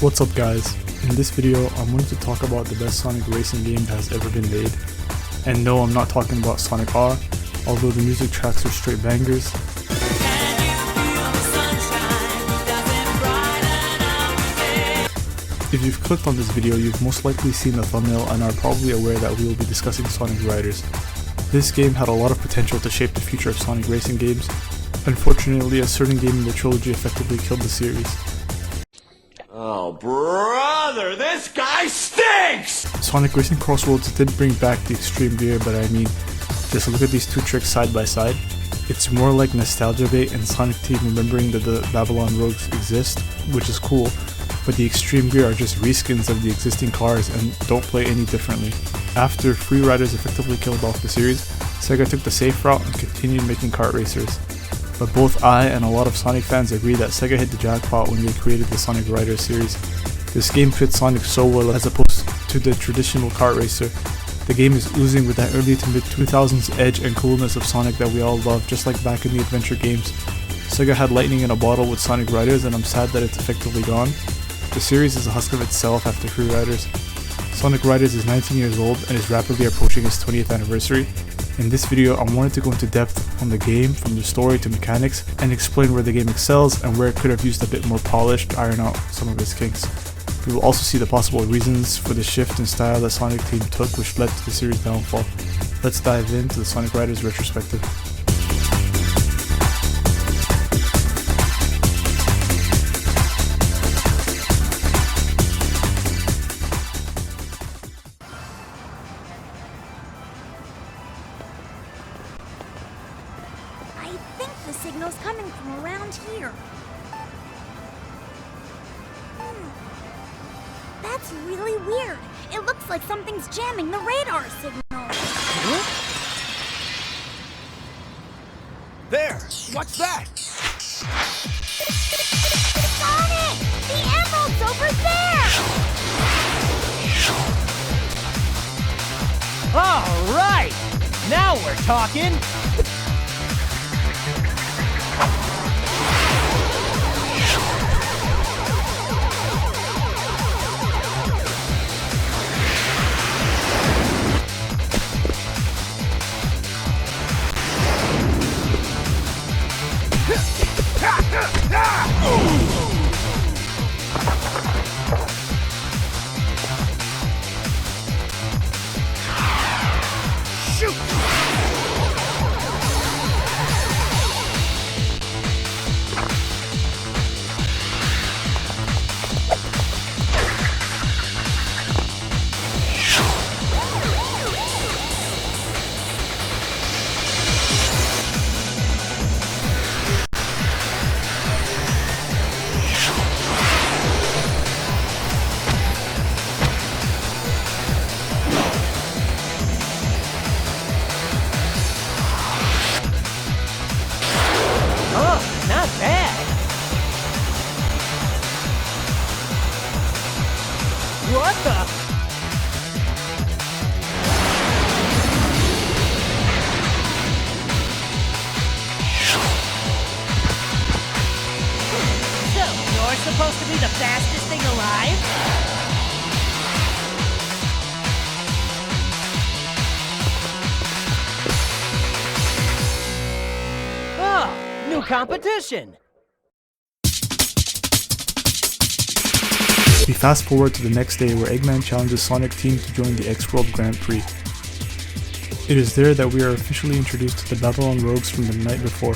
What's up guys, in this video I'm going to talk about the best Sonic racing game that has ever been made. And no, I'm not talking about Sonic R, although the music tracks are straight bangers. If you've clicked on this video, you've most likely seen the thumbnail and are probably aware that we will be discussing Sonic Riders. This game had a lot of potential to shape the future of Sonic racing games. Unfortunately, a certain game in the trilogy effectively killed the series. Oh, brother, this guy stinks! Sonic Racing Crossroads did bring back the extreme gear, but I mean, just look at these two tricks side by side. It's more like nostalgia bait and Sonic Team remembering that the Babylon Rogues exist, which is cool, but the extreme gear are just reskins of the existing cars and don't play any differently. After Free Riders effectively killed off the series, Sega took the safe route and continued making kart racers. But both I and a lot of Sonic fans agree that Sega hit the jackpot when they created the Sonic Riders series. This game fits Sonic so well as opposed to the traditional kart racer. The game is oozing with that early to mid 2000s edge and coolness of Sonic that we all love, just like back in the adventure games. Sega had lightning in a bottle with Sonic Riders, and I'm sad that it's effectively gone. The series is a husk of itself after Free Riders. Sonic Riders is 19 years old and is rapidly approaching its 20th anniversary. In this video, I wanted to go into depth on the game, from the story to mechanics, and explain where the game excels and where it could have used a bit more polish to iron out some of its kinks. We will also see the possible reasons for the shift in style that Sonic Team took, which led to the series' downfall. Let's dive into the Sonic Riders retrospective. The signal's coming from around here. That's really weird. It looks like something's jamming the radar signal. Huh? There! What's that? Sonic! The emerald's over there! All right! Now we're talking! fastest thing alive? Oh, new competition! We fast forward to the next day where Eggman challenges Sonic Team to join the X-World Grand Prix. It is there that we are officially introduced to the Babylon Rogues from the night before.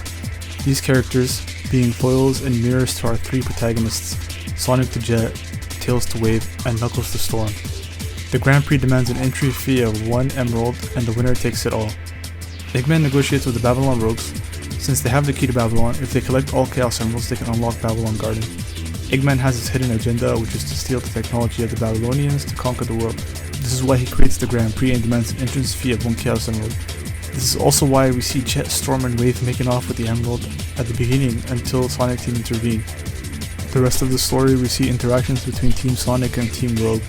These characters being foils and mirrors to our three protagonists, Sonic the Jet, Tails the Wave, and Knuckles the Storm. The Grand Prix demands an entry fee of 1 emerald and the winner takes it all. Eggman negotiates with the Babylon Rogues. Since they have the key to Babylon, if they collect all Chaos Emeralds they can unlock Babylon Garden. Eggman has his hidden agenda, which is to steal the technology of the Babylonians to conquer the world. This is why he creates the Grand Prix and demands an entrance fee of 1 Chaos Emerald. This is also why we see Jet, Storm, and Wave making off with the Emerald at the beginning until Sonic Team intervene. The rest of the story we see interactions between Team Sonic and Team Rogue.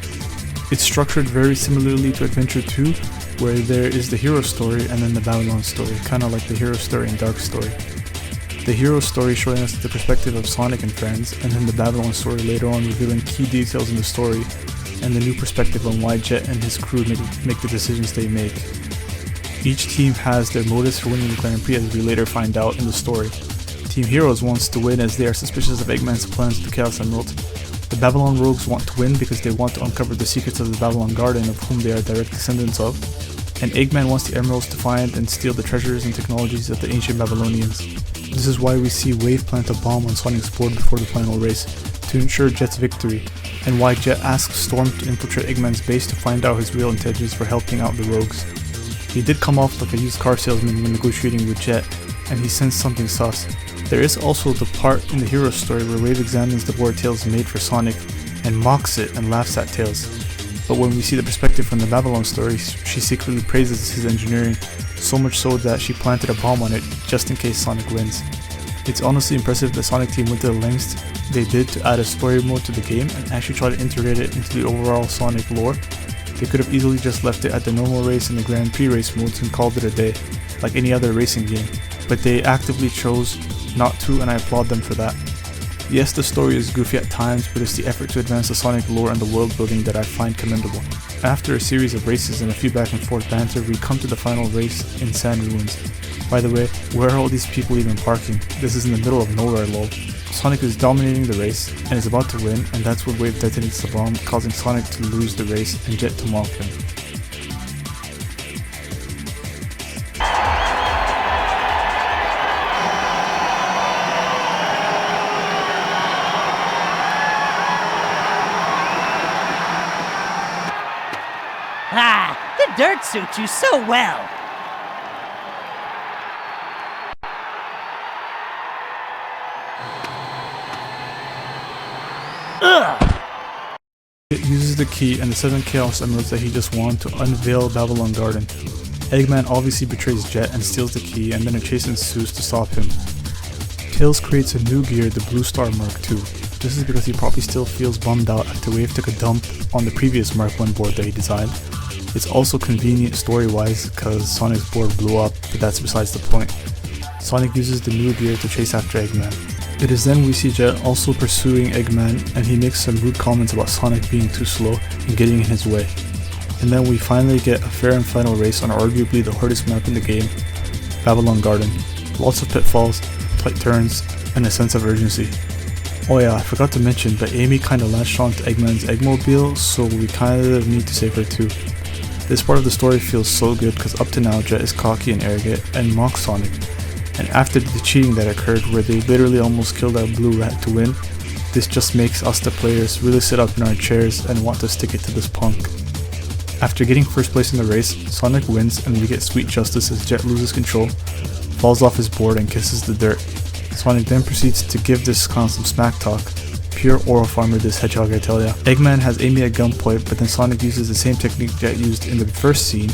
It's structured very similarly to Adventure 2, where there is the hero story and then the Babylon story, kinda like the hero story and Dark story. The hero story showing us the perspective of Sonic and friends, and then the Babylon story later on revealing key details in the story, and the new perspective on why Jet and his crew make the decisions they make. Each team has their motives for winning the Grand Prix, as we later find out in the story. Team Heroes wants to win as they are suspicious of Eggman's plans with the Chaos Emerald. The Babylon Rogues want to win because they want to uncover the secrets of the Babylon Garden, of whom they are direct descendants of. And Eggman wants the emeralds to find and steal the treasures and technologies of the ancient Babylonians. This is why we see Wave plant a bomb on Sonic's board before the final race, to ensure Jet's victory, and why Jet asks Storm to infiltrate Eggman's base to find out his real intentions for helping out the Rogues. He did come off like a used car salesman when negotiating with Jet, and he sensed something sus. There is also the part in the hero story where Wave examines the board Tails made for Sonic and mocks it and laughs at Tails. But when we see the perspective from the Babylon story, she secretly praises his engineering, so much so that she planted a bomb on it just in case Sonic wins. It's honestly impressive that Sonic Team went to the lengths they did to add a story mode to the game and actually try to integrate it into the overall Sonic lore. They could have easily just left it at the normal race and the Grand Prix race modes and called it a day, like any other racing game, but they actively chose not to, and I applaud them for that. Yes, the story is goofy at times, but it's the effort to advance the Sonic lore and the world building that I find commendable. After a series of races and a few back and forth banter, we come to the final race in Sand Ruins. By the way, where are all these people even parking? This is in the middle of nowhere, lol. Sonic is dominating the race and is about to win, and that's when Wave detonates the bomb, causing Sonic to lose the race and Jet to mock him. Ah, the dirt suits you so well. It uses the key and the 7 Chaos Emeralds that he just won to unveil Babylon Garden. Eggman obviously betrays Jet and steals the key, and then a chase ensues to stop him. Tails creates a new gear, the Blue Star Mark II. This is because he probably still feels bummed out after Wave took a dump on the previous Mark I board that he designed. It's also convenient story-wise because Sonic's board blew up, but that's besides the point. Sonic uses the new gear to chase after Eggman. It is then we see Jet also pursuing Eggman, and he makes some rude comments about Sonic being too slow and getting in his way. And then we finally get a fair and final race on arguably the hardest map in the game, Babylon Garden. Lots of pitfalls, tight turns, and a sense of urgency. Oh yeah, I forgot to mention, but Amy kinda latched on to Eggman's Eggmobile, so we kinda need to save her too. This part of the story feels so good because up to now Jet is cocky and arrogant and mocks Sonic. And after the cheating that occurred where they literally almost killed our blue rat to win, this just makes us the players really sit up in our chairs and want to stick it to this punk. After getting first place in the race, Sonic wins and we get sweet justice as Jet loses control, falls off his board and kisses the dirt. Sonic then proceeds to give this clown some smack talk. Pure oral farmer this hedgehog, I tell ya. Eggman has Amy at gunpoint, but then Sonic uses the same technique Jet used in the first scene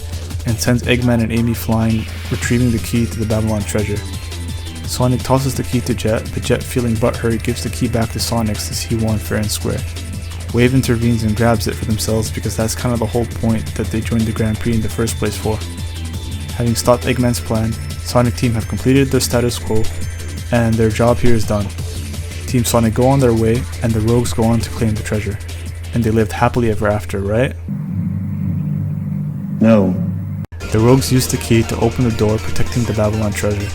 and sends Eggman and Amy flying, retrieving the key to the Babylon treasure. Sonic tosses the key to Jet, but Jet, feeling butthurt, gives the key back to Sonic since he won fair and square. Wave intervenes and grabs it for themselves because that's kind of the whole point that they joined the Grand Prix in the first place for. Having stopped Eggman's plan, Sonic Team have completed their status quo, and their job here is done. Team Sonic go on their way, and the rogues go on to claim the treasure. And they lived happily ever after, right? No. The rogues used the key to open the door protecting the Babylon treasure.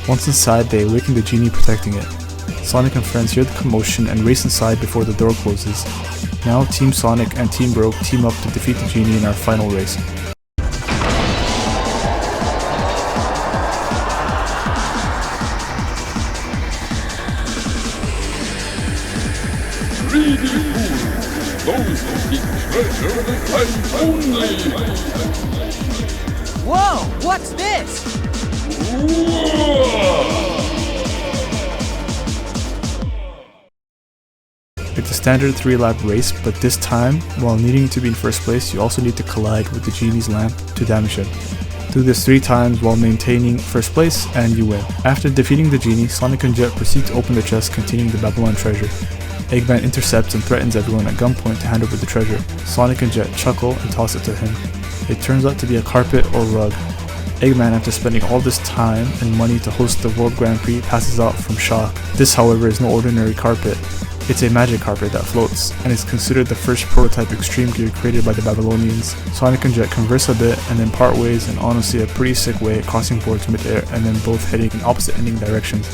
Once inside, they awaken the genie protecting it. Sonic and friends hear the commotion and race inside before the door closes. Now Team Sonic and Team Rogue team up to defeat the genie in our final race. Whoa, what's this? It's a standard 3-lap race, but this time, while needing to be in first place, you also need to collide with the genie's lamp to damage him. Do this 3 times while maintaining first place, and you win. After defeating the genie, Sonic and Jet proceed to open the chest containing the Babylon treasure. Eggman intercepts and threatens everyone at gunpoint to hand over the treasure. Sonic and Jet chuckle and toss it to him. It turns out to be a carpet or rug. Eggman, after spending all this time and money to host the World Grand Prix, passes out from shock. This, however, is no ordinary carpet. It's a magic carpet that floats, and is considered the first prototype extreme gear created by the Babylonians. Sonic and Jet converse a bit and then part ways in honestly a pretty sick way, crossing boards mid-air and then both heading in opposite ending directions.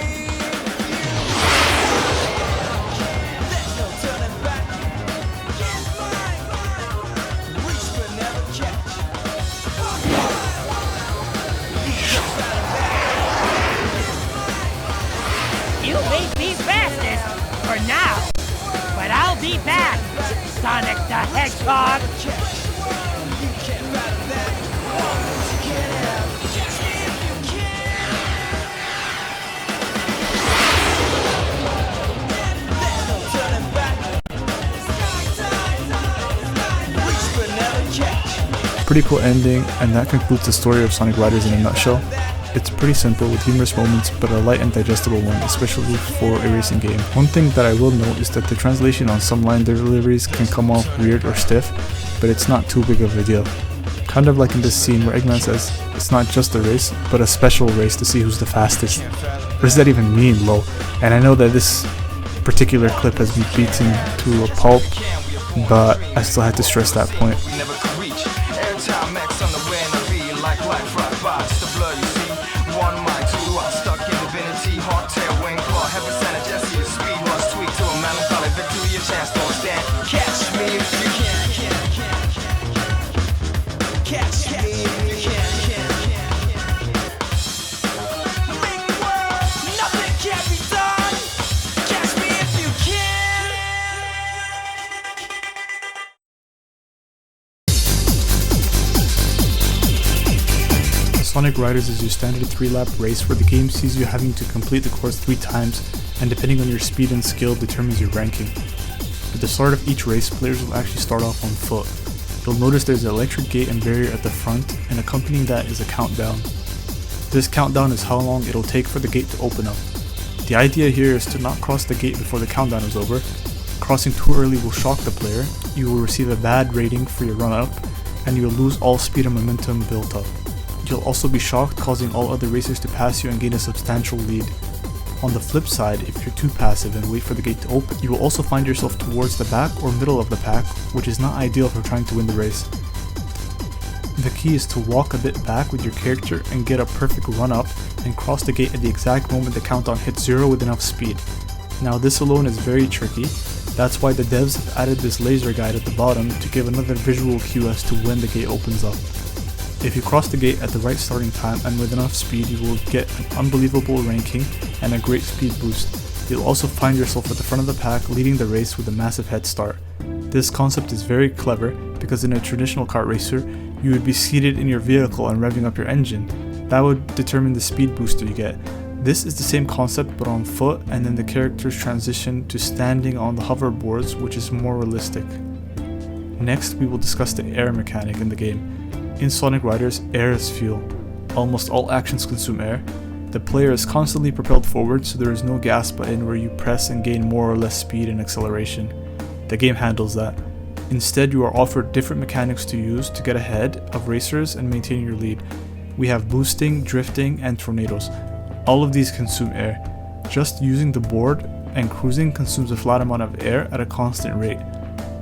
You may be fastest for now, but I'll be back, Sonic the Hedgehog. Pretty cool ending, and that concludes the story of Sonic Riders in a nutshell. It's pretty simple with humorous moments, but a light and digestible one, especially for a racing game. One thing that I will note is that the translation on some line deliveries can come off weird or stiff, but it's not too big of a deal. Kind of like in this scene where Eggman says, it's not just a race, but a special race to see who's the fastest. What does that even mean, lol? And I know that this particular clip has been beaten to a pulp, but I still had to stress that point. Sonic Riders is your standard 3-lap race where the game sees you having to complete the course 3 times, and depending on your speed and skill determines your ranking. At the start of each race, players will actually start off on foot. You'll notice there's an electric gate and barrier at the front, and accompanying that is a countdown. This countdown is how long it'll take for the gate to open up. The idea here is to not cross the gate before the countdown is over. Crossing too early will shock the player, you will receive a bad rating for your run up, and you will lose all speed and momentum built up. You'll also be shocked, causing all other racers to pass you and gain a substantial lead. On the flip side, if you're too passive and wait for the gate to open, you will also find yourself towards the back or middle of the pack, which is not ideal for trying to win the race. The key is to walk a bit back with your character and get a perfect run up and cross the gate at the exact moment the countdown hits 0 with enough speed. Now this alone is very tricky, that's why the devs have added this laser guide at the bottom to give another visual cue as to when the gate opens up. If you cross the gate at the right starting time and with enough speed, you will get an unbelievable ranking and a great speed boost. You'll also find yourself at the front of the pack leading the race with a massive head start. This concept is very clever because in a traditional kart racer, you would be seated in your vehicle and revving up your engine. That would determine the speed boost you get. This is the same concept but on foot, and then the characters transition to standing on the hoverboards, which is more realistic. Next, we will discuss the air mechanic in the game. In Sonic Riders, air is fuel. Almost all actions consume air. The player is constantly propelled forward, so there is no gas button where you press and gain more or less speed and acceleration. The game handles that. Instead, you are offered different mechanics to use to get ahead of racers and maintain your lead. We have boosting, drifting, and tornadoes. All of these consume air. Just using the board and cruising consumes a flat amount of air at a constant rate.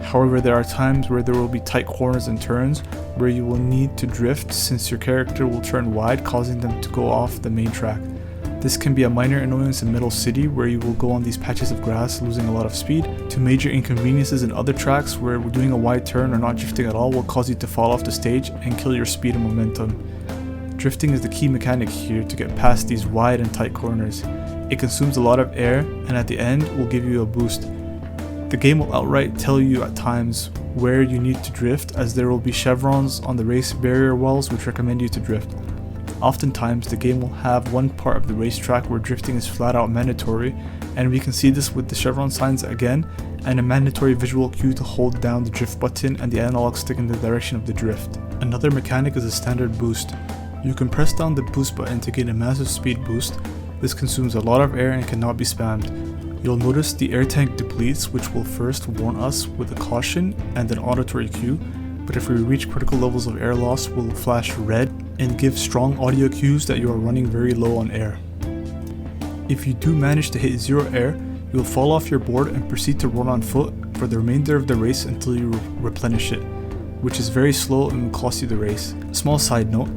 However, there are times where there will be tight corners and turns where you will need to drift since your character will turn wide, causing them to go off the main track. This can be a minor annoyance in Middle City where you will go on these patches of grass losing a lot of speed, to major inconveniences in other tracks where doing a wide turn or not drifting at all will cause you to fall off the stage and kill your speed and momentum. Drifting is the key mechanic here to get past these wide and tight corners. It consumes a lot of air and at the end will give you a boost. The game will outright tell you at times where you need to drift, as there will be chevrons on the race barrier walls which recommend you to drift. Oftentimes the game will have one part of the racetrack where drifting is flat out mandatory, and we can see this with the chevron signs again, and a mandatory visual cue to hold down the drift button and the analog stick in the direction of the drift. Another mechanic is a standard boost. You can press down the boost button to gain a massive speed boost. This consumes a lot of air and cannot be spammed. You'll notice the air tank depletes, which will first warn us with a caution and an auditory cue, but if we reach critical levels of air loss, will flash red and give strong audio cues that you are running very low on air. If you do manage to hit zero air, you'll fall off your board and proceed to run on foot for the remainder of the race until you replenish it, which is very slow and will cost you the race. Small side note,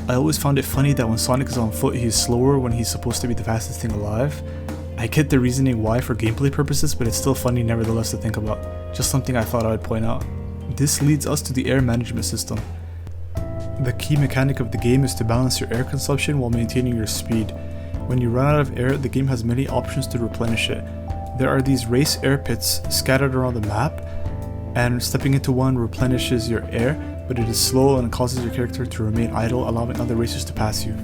I always found it funny that when Sonic is on foot he is slower when he's supposed to be the fastest thing alive. I get the reasoning why for gameplay purposes, but it's still funny nevertheless to think about. Just something I thought I would point out. This leads us to the air management system. The key mechanic of the game is to balance your air consumption while maintaining your speed. When you run out of air, the game has many options to replenish it. There are these race air pits scattered around the map, and stepping into one replenishes your air, but it is slow and causes your character to remain idle, allowing other racers to pass you.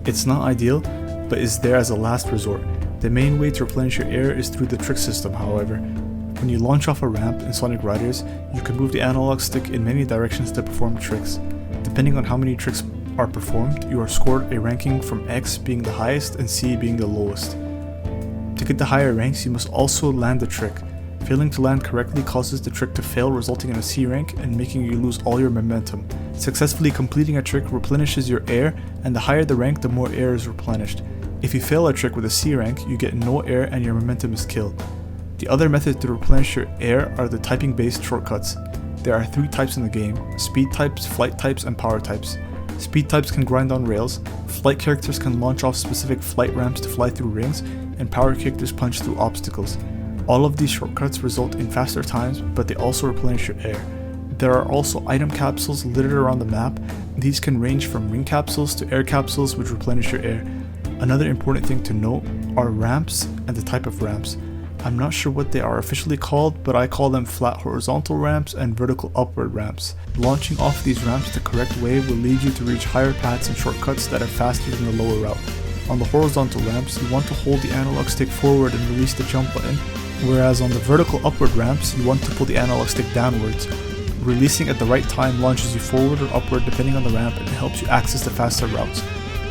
It's not ideal, but is there as a last resort. The main way to replenish your air is through the trick system, however. When you launch off a ramp in Sonic Riders, you can move the analog stick in many directions to perform tricks. Depending on how many tricks are performed, you are scored a ranking from X being the highest and C being the lowest. To get the higher ranks, you must also land the trick. Failing to land correctly causes the trick to fail, resulting in a C rank and making you lose all your momentum. Successfully completing a trick replenishes your air, and the higher the rank, the more air is replenished. If you fail a trick with a C rank, you get no air and your momentum is killed. The other method to replenish your air are the typing based shortcuts. There are 3 types in the game: speed types, flight types, and power types. Speed types can grind on rails, flight characters can launch off specific flight ramps to fly through rings, and power characters punch through obstacles. All of these shortcuts result in faster times, but they also replenish your air. There are also item capsules littered around the map. These can range from ring capsules to air capsules which replenish your air. Another important thing to note are ramps and the type of ramps. I'm not sure what they are officially called, but I call them flat horizontal ramps and vertical upward ramps. Launching off these ramps the correct way will lead you to reach higher paths and shortcuts that are faster than the lower route. On the horizontal ramps, you want to hold the analog stick forward and release the jump button, whereas on the vertical upward ramps, you want to pull the analog stick downwards. Releasing at the right time launches you forward or upward depending on the ramp and helps you access the faster routes.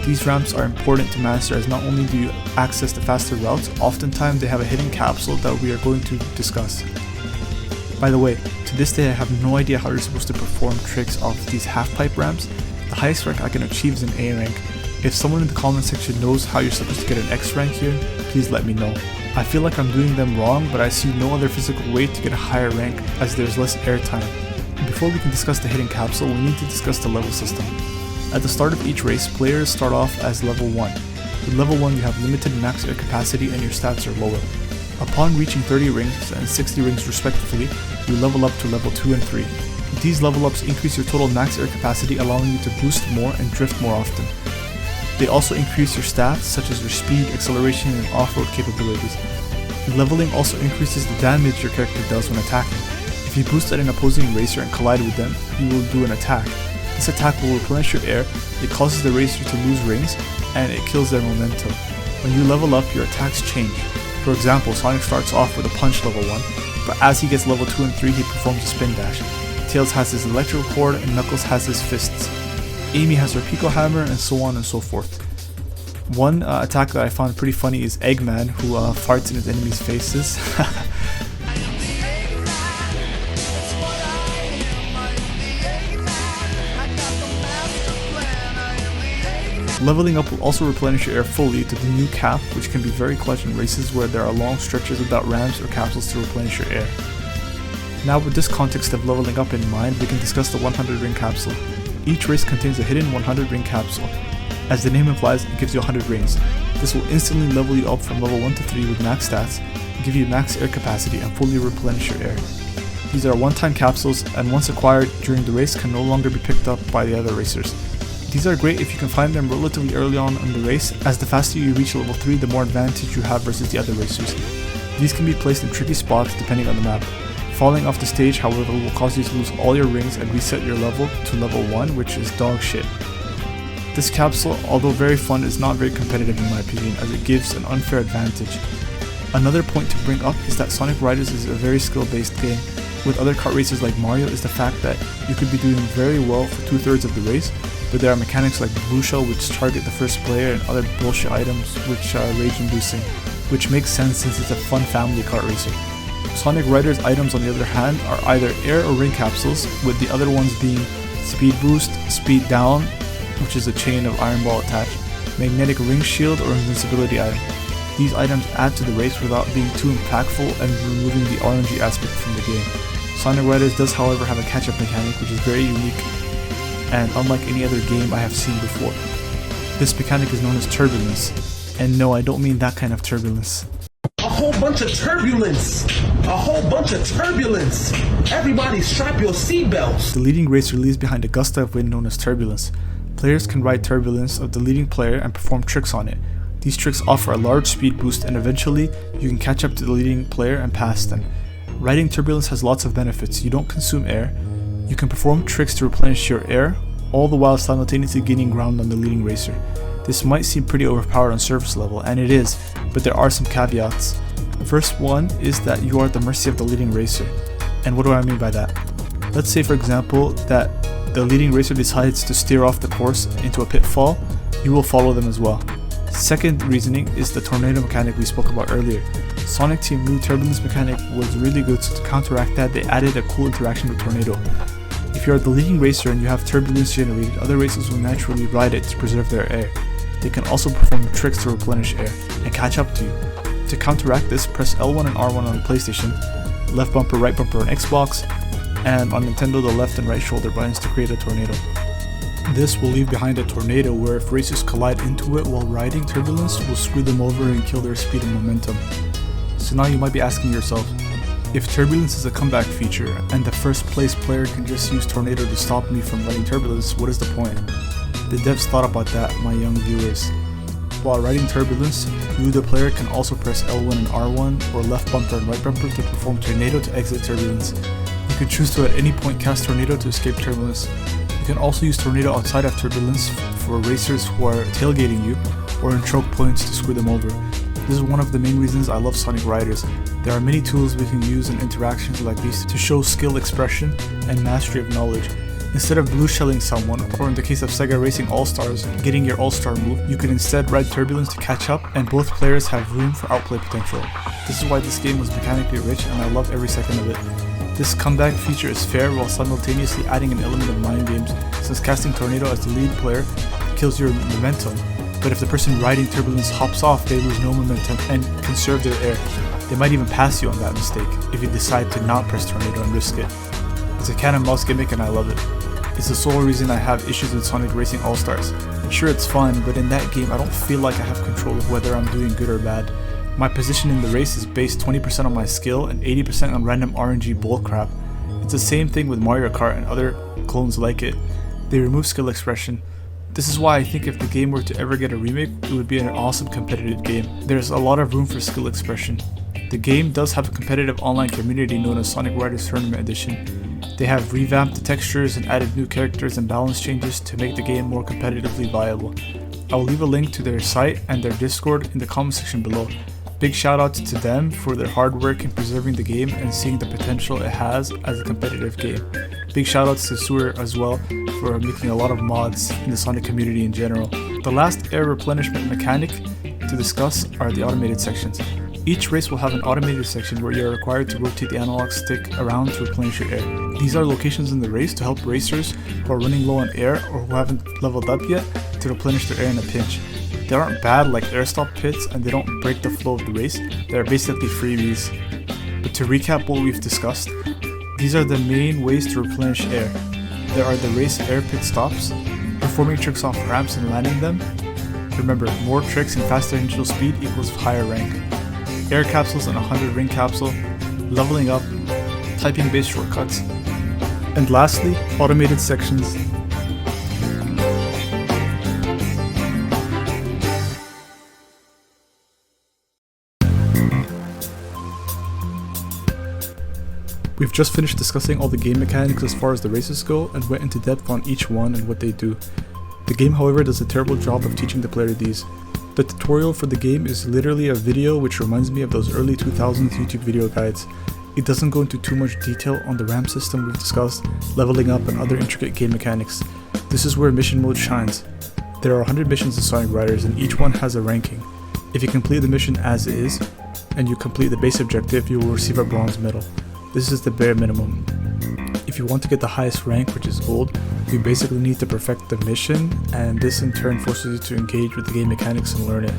These ramps are important to master, as not only do you access the faster routes, oftentimes they have a hidden capsule that we are going to discuss. By the way, to this day I have no idea how you're supposed to perform tricks off these half-pipe ramps. The highest rank I can achieve is an A rank. If someone in the comment section knows how you're supposed to get an X rank here, please let me know. I feel like I'm doing them wrong, but I see no other physical way to get a higher rank as there's less air time. Before we can discuss the hidden capsule, we need to discuss the level system. At the start of each race, players start off as level 1. With level 1 you have limited max air capacity and your stats are lower. Upon reaching 30 rings and 60 rings respectively, you level up to level 2 and 3. These level ups increase your total max air capacity, allowing you to boost more and drift more often. They also increase your stats such as your speed, acceleration, and off-road capabilities. Leveling also increases the damage your character does when attacking. If you boost at an opposing racer and collide with them, you will do an attack. This attack will replenish your air, it causes the racer to lose rings, and it kills their momentum. When you level up, your attacks change. For example, Sonic starts off with a punch level 1, but as he gets level 2 and 3 he performs a spin dash. Tails has his electrical cord and Knuckles has his fists. Amy has her Pico Hammer, and so on and so forth. One attack that I found pretty funny is Eggman, who farts in his enemies' faces. Leveling up will also replenish your air fully to the new cap, which can be very clutch in races where there are long stretches without ramps or capsules to replenish your air. Now with this context of leveling up in mind, we can discuss the 100 ring capsule. Each race contains a hidden 100 ring capsule. As the name implies, it gives you 100 rings. This will instantly level you up from level 1 to 3 with max stats, give you max air capacity and fully replenish your air. These are one-time capsules and once acquired during the race can no longer be picked up by the other racers. These are great if you can find them relatively early on in the race, as the faster you reach level 3 the more advantage you have versus the other racers. These can be placed in tricky spots depending on the map. Falling off the stage, however, will cause you to lose all your rings and reset your level to level 1, which is dog shit. This capsule, although very fun, is not very competitive in my opinion, as it gives an unfair advantage. Another point to bring up is that Sonic Riders is a very skill-based game. With other kart races like Mario is the fact that you could be doing very well for 2/3 of the race, but there are mechanics like Blue Shell which target the first player and other bullshit items which are rage-inducing, which makes sense since it's a fun family kart racer. Sonic Riders items on the other hand are either air or ring capsules, with the other ones being Speed Boost, Speed Down, which is a chain of iron ball attached, Magnetic Ring Shield or Invincibility item. These items add to the race without being too impactful and removing the RNG aspect from the game. Sonic Riders does however have a catch-up mechanic which is very unique and unlike any other game I have seen before. This mechanic is known as turbulence, and no, I don't mean that kind of turbulence. A whole bunch of turbulence! A whole bunch of turbulence! Everybody strap your seatbelts! The leading racer leaves behind a gust of wind known as turbulence. Players can ride turbulence of the leading player and perform tricks on it. These tricks offer a large speed boost and eventually you can catch up to the leading player and pass them. Riding turbulence has lots of benefits. You don't consume air, you can perform tricks to replenish your air, all the while simultaneously gaining ground on the leading racer. This might seem pretty overpowered on surface level, and it is, but there are some caveats. First one is that you are at the mercy of the leading racer. And what do I mean by that? Let's say for example that the leading racer decides to steer off the course into a pitfall, you will follow them as well. Second reasoning is the tornado mechanic we spoke about earlier. Sonic Team new turbulence mechanic was really good, so to counteract that they added a cool interaction with tornado. If you are the leading racer and you have turbulence generated, other racers will naturally ride it to preserve their air. They can also perform tricks to replenish air and catch up to you. To counteract this, press L1 and R1 on the PlayStation, left bumper, right bumper on Xbox, and on Nintendo the left and right shoulder buttons to create a tornado. This will leave behind a tornado where if racers collide into it while riding turbulence, will screw them over and kill their speed and momentum. So now you might be asking yourself, if turbulence is a comeback feature and the first place player can just use tornado to stop me from riding turbulence, what is the point? The devs thought about that, my young viewers. While riding turbulence, you the player can also press L1 and R1 or left bumper and right bumper to perform tornado to exit turbulence. You can choose to at any point cast tornado to escape turbulence. You can also use tornado outside of turbulence for racers who are tailgating you or in choke points to screw them over. This is one of the main reasons I love Sonic Riders. There are many tools we can use in interactions like these to show skill expression and mastery of knowledge. Instead of blue shelling someone, or in the case of Sega Racing All-Stars, getting your All-Star move, you can instead ride turbulence to catch up, and both players have room for outplay potential. This is why this game was mechanically rich and I love every second of it. This comeback feature is fair while simultaneously adding an element of mind games, since casting Tornado as the lead player kills your momentum, but if the person riding turbulence hops off, they lose no momentum and conserve their air. They might even pass you on that mistake if you decide to not press Tornado and risk it. It's a cat and mouse gimmick and I love it. It's the sole reason I have issues with Sonic Racing All-Stars. Sure, it's fun, but in that game I don't feel like I have control of whether I'm doing good or bad. My position in the race is based 20% on my skill and 80% on random RNG bullcrap. It's the same thing with Mario Kart and other clones like it. They remove skill expression. This is why I think if the game were to ever get a remake, it would be an awesome competitive game. There's a lot of room for skill expression. The game does have a competitive online community known as Sonic Riders Tournament Edition. They have revamped the textures and added new characters and balance changes to make the game more competitively viable. I will leave a link to their site and their Discord in the comment section below. Big shout out to them for their hard work in preserving the game and seeing the potential it has as a competitive game. Big shout outs to Sewer as well for making a lot of mods in the Sonic community in general. The last air replenishment mechanic to discuss are the automated sections. Each race will have an automated section where you are required to rotate the analog stick around to replenish your air. These are locations in the race to help racers who are running low on air or who haven't leveled up yet to replenish their air in a pinch. They aren't bad like air stop pits, and they don't break the flow of the race. They are basically freebies. But to recap what we've discussed, these are the main ways to replenish air. There are the race air pit stops, performing tricks off ramps and landing them. Remember, more tricks and faster initial speed equals higher rank. Air capsules and 100 ring capsule, leveling up, typing based shortcuts, and lastly, automated sections. We've just finished discussing all the game mechanics as far as the races go and went into depth on each one and what they do. The game, however, does a terrible job of teaching the player these. The tutorial for the game is literally a video which reminds me of those early 2000s YouTube video guides. It doesn't go into too much detail on the ramp system we've discussed, leveling up and other intricate game mechanics. This is where mission mode shines. There are 100 missions in Sonic Riders and each one has a ranking. If you complete the mission as is, and you complete the base objective, you will receive a bronze medal. This is the bare minimum. If you want to get the highest rank, which is gold, you basically need to perfect the mission, and this in turn forces you to engage with the game mechanics and learn it.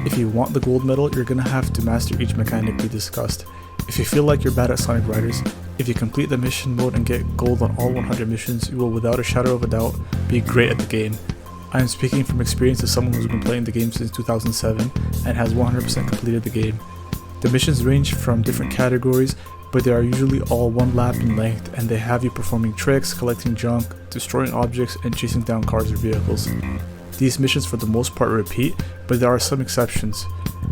If you want the gold medal, you're gonna have to master each mechanic we discussed. If you feel like you're bad at Sonic Riders, if you complete the mission mode and get gold on all 100 missions, you will without a shadow of a doubt be great at the game. I am speaking from experience as someone who's been playing the game since 2007 and has 100% completed the game. The missions range from different categories, but they are usually all one lap in length, and they have you performing tricks, collecting junk, destroying objects, and chasing down cars or vehicles. These missions for the most part repeat, but there are some exceptions.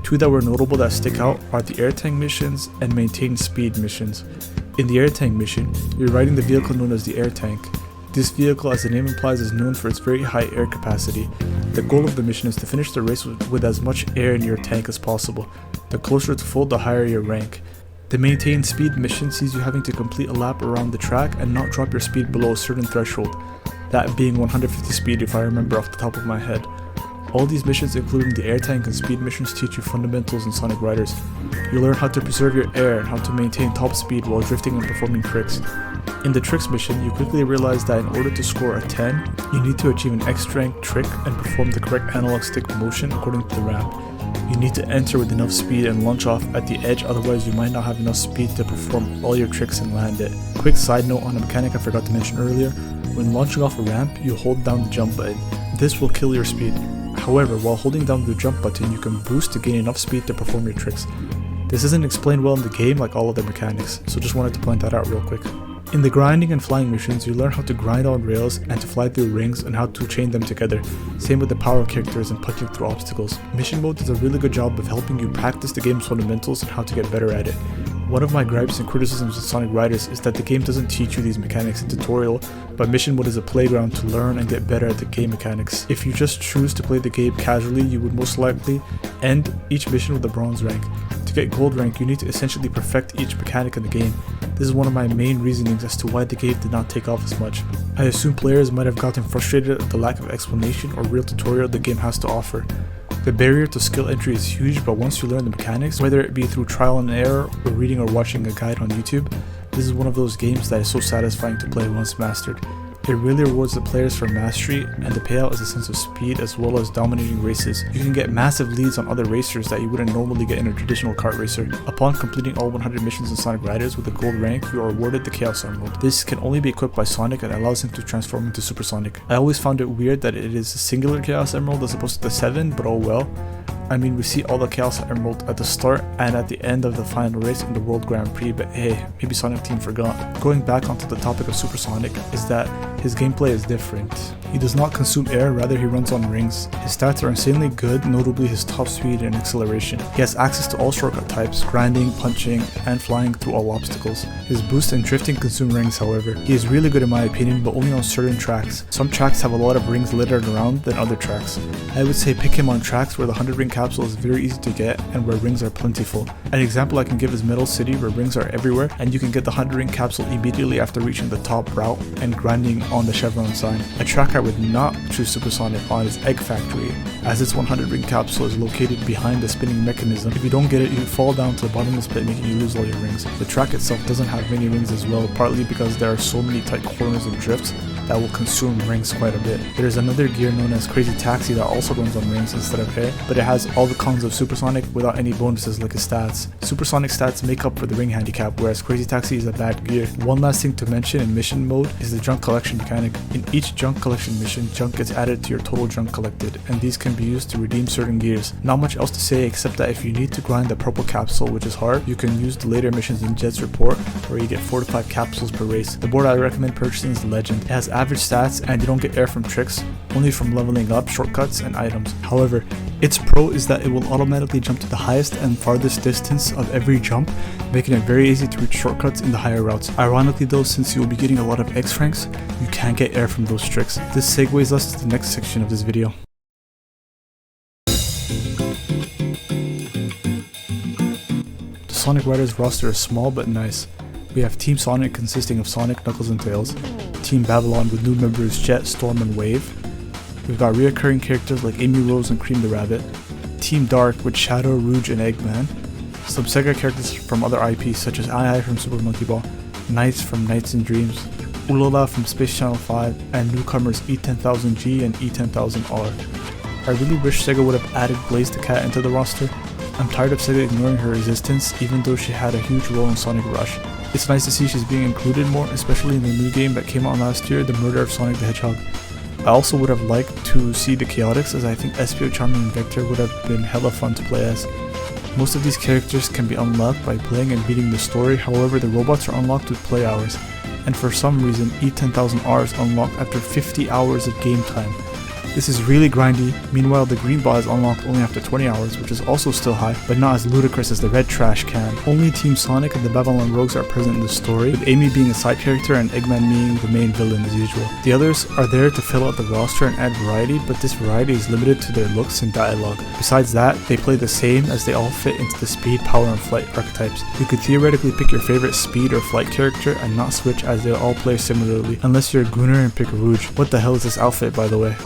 Two that were notable that stick out are the air tank missions and maintain speed missions. In the air tank mission, you're riding the vehicle known as the air tank. This vehicle, as the name implies, is known for its very high air capacity. The goal of the mission is to finish the race with as much air in your tank as possible. The closer to full, the higher your rank. The maintain speed mission sees you having to complete a lap around the track and not drop your speed below a certain threshold, that being 150 speed if I remember off the top of my head. All these missions, including the air tank and speed missions, teach you fundamentals in Sonic Riders. You learn how to preserve your air and how to maintain top speed while drifting and performing tricks. In the tricks mission, you quickly realize that in order to score a 10, you need to achieve an X rank trick and perform the correct analog stick motion according to the ramp. You need to enter with enough speed and launch off at the edge, otherwise you might not have enough speed to perform all your tricks and land it. Quick side note on a mechanic I forgot to mention earlier, when launching off a ramp, you hold down the jump button. This will kill your speed. However, while holding down the jump button, you can boost to gain enough speed to perform your tricks. This isn't explained well in the game like all other mechanics, so just wanted to point that out real quick. In the grinding and flying missions, you learn how to grind on rails and to fly through rings and how to chain them together. Same with the power characters and punching through obstacles. Mission mode does a really good job of helping you practice the game's fundamentals and how to get better at it. One of my gripes and criticisms with Sonic Riders is that the game doesn't teach you these mechanics in tutorial, but mission mode is a playground to learn and get better at the game mechanics. If you just choose to play the game casually, you would most likely end each mission with a bronze rank. To get gold rank, you need to essentially perfect each mechanic in the game. This is one of my main reasonings as to why the game did not take off as much. I assume players might have gotten frustrated at the lack of explanation or real tutorial the game has to offer. The barrier to skill entry is huge, but once you learn the mechanics, whether it be through trial and error or reading or watching a guide on YouTube, this is one of those games that is so satisfying to play once mastered. It really rewards the players for mastery, and the payout is a sense of speed as well as dominating races. You can get massive leads on other racers that you wouldn't normally get in a traditional kart racer. Upon completing all 100 missions in Sonic Riders with a gold rank, you are awarded the Chaos Emerald. This can only be equipped by Sonic and allows him to transform into Super Sonic. I always found it weird that it is a singular Chaos Emerald as opposed to the 7, but oh well. I mean, we see all the Chaos Emerald at the start and at the end of the final race in the World Grand Prix, but hey, maybe Sonic Team forgot. Going back onto the topic of Super Sonic is that his gameplay is different. He does not consume air, rather he runs on rings. His stats are insanely good, notably his top speed and acceleration. He has access to all shortcut types, grinding, punching, and flying through all obstacles. His boost and drifting consume rings, however. He is really good in my opinion, but only on certain tracks. Some tracks have a lot of rings littered around than other tracks. I would say pick him on tracks where the 100 ring capsule is very easy to get and where rings are plentiful. An example I can give is Metal City, where rings are everywhere and you can get the 100 ring capsule immediately after reaching the top route and grinding on the chevron sign. A track I would not choose Super Sonic on is Egg Factory, as its 100 ring capsule is located behind the spinning mechanism. If you don't get it, you fall down to the bottomless pit, making you lose all your rings. The track itself doesn't have many rings as well, partly because there are so many tight corners and drifts that will consume rings quite a bit. There's another gear known as Crazy Taxi that also runs on rings instead of air, but it has all the cons of Supersonic without any bonuses like his stats. Supersonic stats make up for the ring handicap, whereas Crazy Taxi is a bad gear. One last thing to mention in mission mode is the junk collection mechanic. In each junk collection mission, junk gets added to your total junk collected, and these can be used to redeem certain gears. Not much else to say except that if you need to grind the purple capsule, which is hard, you can use the later missions in Jet's report, where you get 4 to 5 capsules per race. The board I recommend purchasing is Legend. It has average stats and you don't get air from tricks, only from leveling up, shortcuts, and items. However, its pro is that it will automatically jump to the highest and farthest distance of every jump, making it very easy to reach shortcuts in the higher routes. Ironically though, since you will be getting a lot of X ranks, you can't get air from those tricks. This segues us to the next section of this video. The Sonic Riders roster is small but nice. We have Team Sonic consisting of Sonic, Knuckles, and Tails, Team Babylon with new members Jet, Storm, and Wave. We've got reoccurring characters like Amy Rose and Cream the Rabbit, Team Dark with Shadow, Rouge, and Eggman, some Sega characters from other IPs such as Ai from Super Monkey Ball, Knights from Nights and Dreams, Ulala from Space Channel 5, and newcomers E10000G and E10000R. I really wish Sega would have added Blaze the Cat into the roster. I'm tired of Sega ignoring her existence even though she had a huge role in Sonic Rush. It's nice to see she's being included more, especially in the new game that came out last year, The Murder of Sonic the Hedgehog. I also would have liked to see the Chaotix, as I think Espio, Charming, and Vector would have been hella fun to play as. Most of these characters can be unlocked by playing and beating the story, however the robots are unlocked with play hours, and for some reason E10000R is unlocked after 50 hours of game time. This is really grindy. Meanwhile, the green ball is unlocked only after 20 hours, which is also still high, but not as ludicrous as the red trash can. Only Team Sonic and the Babylon Rogues are present in the story, with Amy being a side character and Eggman being the main villain as usual. The others are there to fill out the roster and add variety, but this variety is limited to their looks and dialogue. Besides that, they play the same as they all fit into the speed, power, and flight archetypes. You could theoretically pick your favorite speed or flight character and not switch, as they all play similarly, unless you're a Gooner and pick Rouge. What the hell is this outfit, by the way?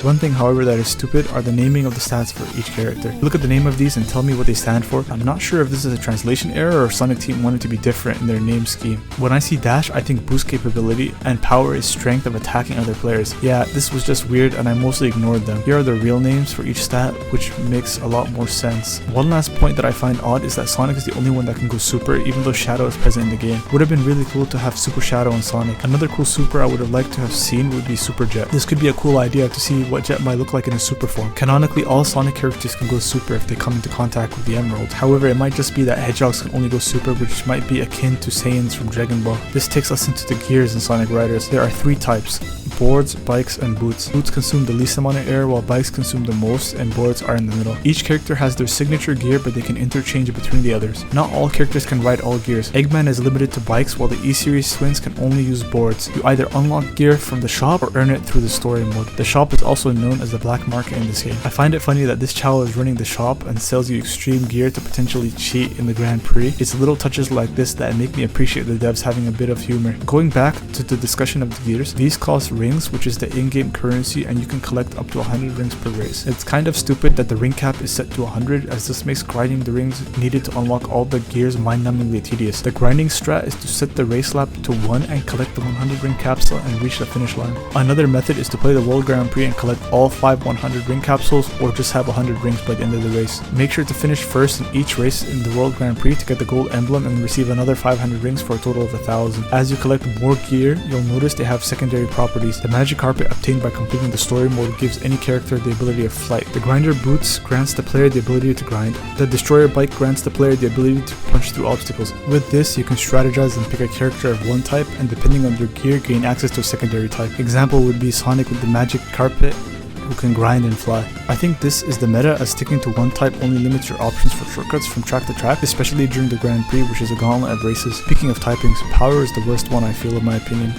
One thing, however, that is stupid are the naming of the stats for each character. Look at the name of these and tell me what they stand for. I'm not sure if this is a translation error or Sonic Team wanted to be different in their name scheme. When I see dash, I think boost capability, and power is strength of attacking other players. Yeah, this was just weird and I mostly ignored them. Here are the real names for each stat, which makes a lot more sense. One last point that I find odd is that Sonic is the only one that can go super, even though Shadow is present in the game. Would have been really cool to have Super Shadow and Sonic. Another cool super I would have liked to have seen would be Super Jet. This could be a cool idea to see what Jet might look like in a super form. Canonically, all Sonic characters can go super if they come into contact with the Emerald. However, it might just be that Hedgehogs can only go super, which might be akin to Saiyans from Dragon Ball. This takes us into the gears in Sonic Riders. There are 3 types: boards, bikes, and boots. Boots consume the least amount of air, while bikes consume the most, and boards are in the middle. Each character has their signature gear, but they can interchange between the others. Not all characters can ride all gears. Eggman is limited to bikes, while the E-Series twins can only use boards. You either unlock gear from the shop or earn it through the story mode. The shop is also known as the black market in this game. I find it funny that this Chow is running the shop and sells you extreme gear to potentially cheat in the Grand Prix. It's little touches like this that make me appreciate the devs having a bit of humor. Going back to the discussion of the gears, these cost rings, which is the in-game currency, and you can collect up to 100 rings per race. It's kind of stupid that the ring cap is set to 100, as this makes grinding the rings needed to unlock all the gears mind-numbingly tedious. The grinding strat is to set the race lap to 1 and collect the 100 ring capsule and reach the finish line. Another method is to play the World Grand Prix and collect all 5 100 ring capsules, or just have 100 rings by the end of the race. Make sure to finish first in each race in the World Grand Prix to get the gold emblem and receive another 500 rings for a total of 1000. As you collect more gear, you'll notice they have secondary properties. The magic carpet obtained by completing the story mode gives any character the ability of flight. The grinder boots grants the player the ability to grind. The destroyer bike grants the player the ability to punch through obstacles. With this, you can strategize and pick a character of one type, and depending on their gear, gain access to a secondary type. Example would be Sonic with the magic carpet, who can grind and fly. I think this is the meta, as sticking to one type only limits your options for shortcuts from track to track, especially during the Grand Prix, which is a gauntlet of races. Speaking of typings, power is the worst one, I feel, in my opinion.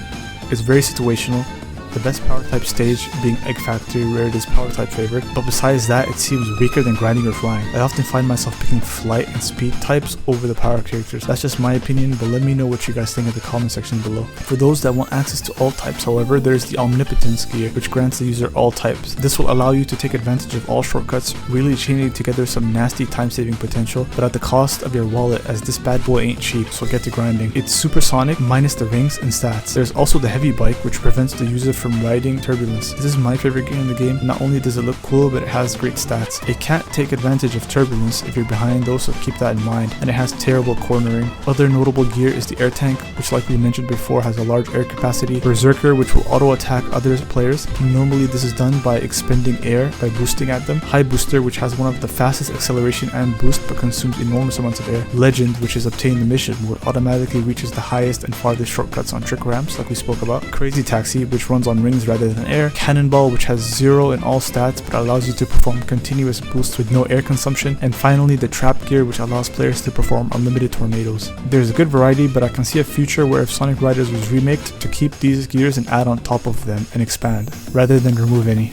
It's very situational. The best power type stage being Egg Factory, where it is power type favored, but besides that it seems weaker than grinding or flying. I often find myself picking flight and speed types over the power characters. That's just my opinion, but let me know what you guys think in the comment section below. For those that want access to all types, however, there's the Omnipotence gear, which grants the user all types. This will allow you to take advantage of all shortcuts, really chaining together some nasty time-saving potential, but at the cost of your wallet, as this bad boy ain't cheap, so get to grinding. It's supersonic minus the rings and stats. There's also the heavy bike, which prevents the user from riding turbulence. This is my favorite gear in the game. Not only does it look cool, but it has great stats. It can't take advantage of turbulence if you're behind though, so keep that in mind, and it has terrible cornering. Other notable gear is the air tank, which like we mentioned before has a large air capacity. Berserker, which will auto attack other players. Normally this is done by expending air by boosting at them. High booster, which has one of the fastest acceleration and boost but consumes enormous amounts of air. Legend, which is obtain the mission mode, automatically reaches the highest and farthest shortcuts on trick ramps like we spoke about. Crazy Taxi, which runs on rings rather than air. Cannonball, which has 0 in all stats but allows you to perform continuous boosts with no air consumption. And finally the Trap gear, which allows players to perform unlimited tornadoes. There's a good variety, but I can see a future where if Sonic Riders was remaked, to keep these gears and add on top of them and expand, rather than remove any.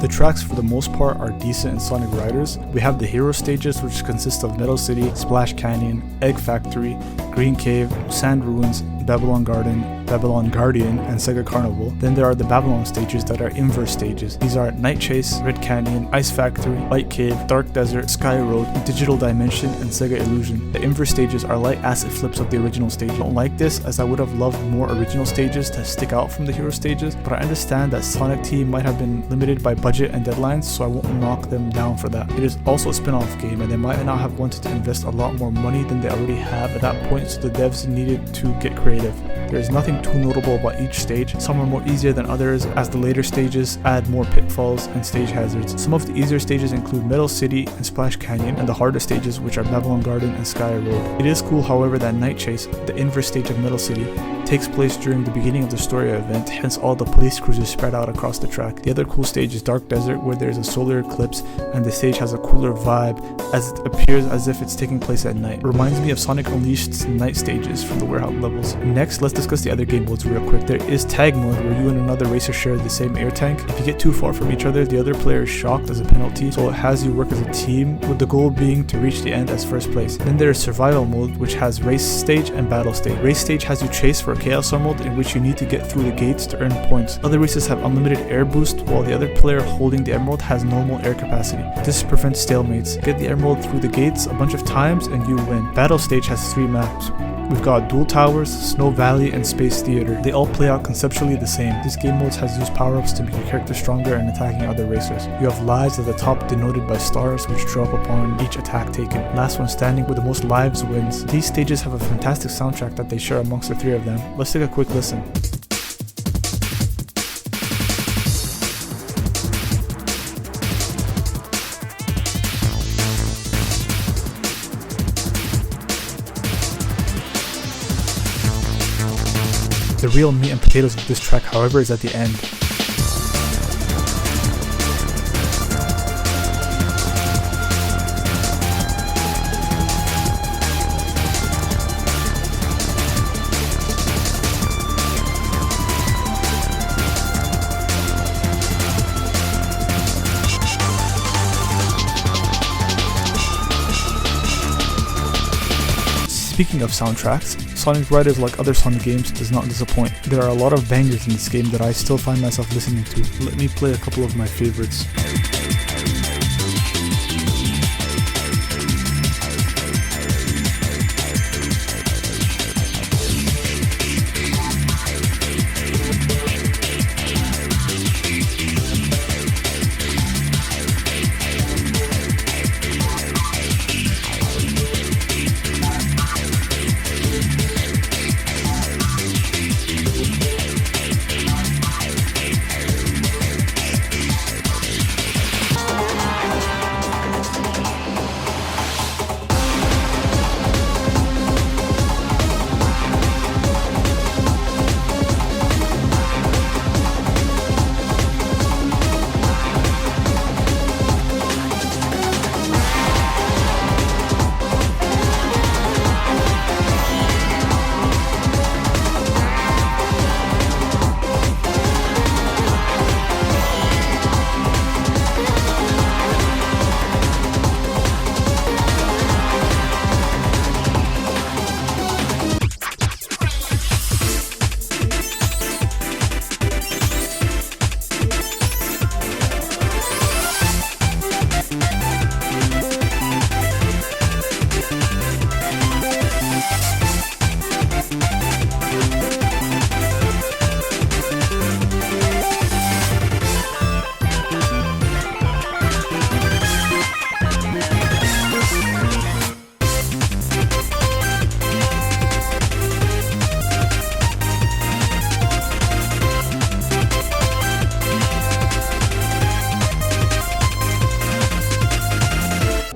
The tracks for the most part are decent in Sonic Riders. We have the hero stages, which consist of Metal City, Splash Canyon, Egg Factory, Green Cave, Sand Ruins, Babylon Garden, Babylon Guardian, and Sega Carnival. Then there are the Babylon stages that are inverse stages. These are Night Chase, Red Canyon, Ice Factory, Light Cave, Dark Desert, Sky Road, Digital Dimension, and Sega Illusion. The inverse stages are light asset flips of the original stage. I don't like this, as I would have loved more original stages to stick out from the hero stages, but I understand that Sonic Team might have been limited by budget and deadlines, so I won't knock them down for that. It is also a spin-off game, and they might not have wanted to invest a lot more money than they already have at that point, so the devs needed to get creative. There is nothing too notable about each stage. Some are more easier than others, as the later stages add more pitfalls and stage hazards. Some of the easier stages include Metal City and Splash Canyon, and the harder stages, which are Babylon Garden and Sky Road. It is cool, however, that Night Chase, the inverse stage of Metal City, takes place during the beginning of the story event, hence all the police cruisers spread out across the track. The other cool stage is Dark Desert, where there is a solar eclipse and the stage has a cooler vibe as it appears as if it's taking place at night. It reminds me of Sonic Unleashed's night stages from the warehouse levels. Next, let's discuss the other game modes real quick. There is Tag Mode, where you and another racer share the same air tank. If you get too far from each other, the other player is shocked as a penalty, so it has you work as a team, with the goal being to reach the end as first place. Then there is Survival Mode, which has Race Stage and Battle Stage. Race Stage has you chase for a Chaos Emerald, in which you need to get through the gates to earn points. Other races have unlimited air boost, while the other player holding the emerald has normal air capacity. This prevents stalemates. Get the emerald through the gates a bunch of times and you win. Battle Stage has 3 maps. We've got Dual Towers, Snow Valley, and Space Theater. They all play out conceptually the same. This game mode has used power-ups to make your character stronger and attacking other racers. You have lives at the top denoted by stars, which drop upon each attack taken. Last one standing with the most lives wins. These stages have a fantastic soundtrack that they share amongst the 3 of them. Let's take a quick listen. The real meat and potatoes of this track, however, is at the end. Speaking of soundtracks, Sonic Riders, like other Sonic games, does not disappoint. There are a lot of bangers in this game that I still find myself listening to. Let me play a couple of my favorites.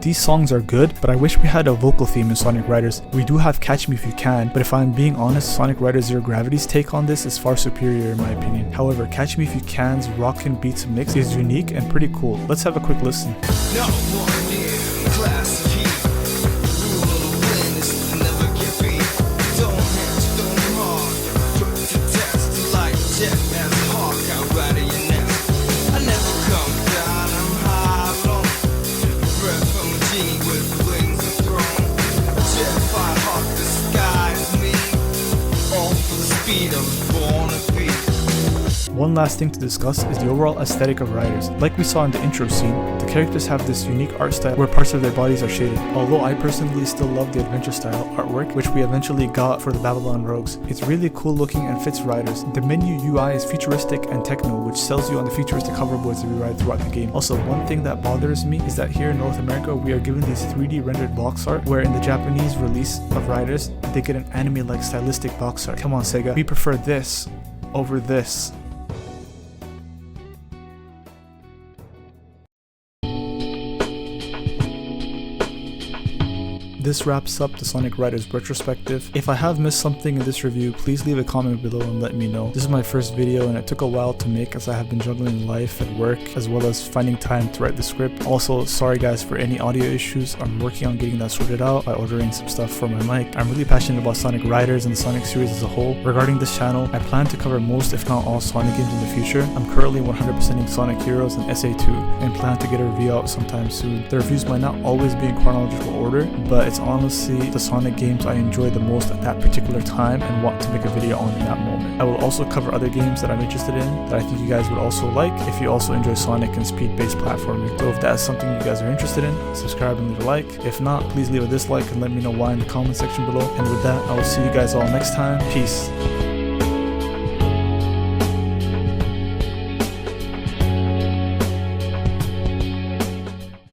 These songs are good, but I wish we had a vocal theme in Sonic Riders. We do have Catch Me If You Can, but if I'm being honest, Sonic Riders Zero Gravity's take on this is far superior in my opinion. However, Catch Me If You Can's rockin' beats mix is unique and pretty cool. Let's have a quick listen. No one near class of heat. Rule of the wind is to never get beat. Don't hit, don't hard. Put to test like jet as a hawk out right of your nest. I never come down, I'm high alone. Breath from a G with wings and throne. Jet fire hawk, the sky is me. All for the speed I was born to be. One last thing to discuss is the overall aesthetic of Riders. Like we saw in the intro scene, the characters have this unique art style where parts of their bodies are shaded. Although I personally still love the adventure style artwork, which we eventually got for the Babylon Rogues. It's really cool looking and fits Riders. The menu UI is futuristic and techno, which sells you on the futuristic hoverboards that we ride throughout the game. Also, one thing that bothers me is that here in North America, we are given these 3D rendered box art, where in the Japanese release of Riders, they get an anime-like stylistic box art. Come on, Sega. We prefer this over this. This wraps up the Sonic Riders retrospective. If I have missed something in this review, please leave a comment below and let me know. This is my first video and it took a while to make as I have been juggling life and work as well as finding time to write the script. Also, sorry guys for any audio issues. I'm working on getting that sorted out by ordering some stuff for my mic. I'm really passionate about Sonic Riders and the Sonic series as a whole. Regarding this channel, I plan to cover most if not all Sonic games in the future. I'm currently 100%ing Sonic Heroes and SA2 and plan to get a review out sometime soon. The reviews might not always be in chronological order, but it's honestly the Sonic games I enjoy the most at that particular time and want to make a video on in that moment. I will also cover other games that I'm interested in that I think you guys would also like if you also enjoy Sonic and speed-based platforming. So if that's something you guys are interested in, subscribe and leave a like. If not, please leave a dislike and let me know why in the comment section below. And with that, I will see you guys all next time. Peace.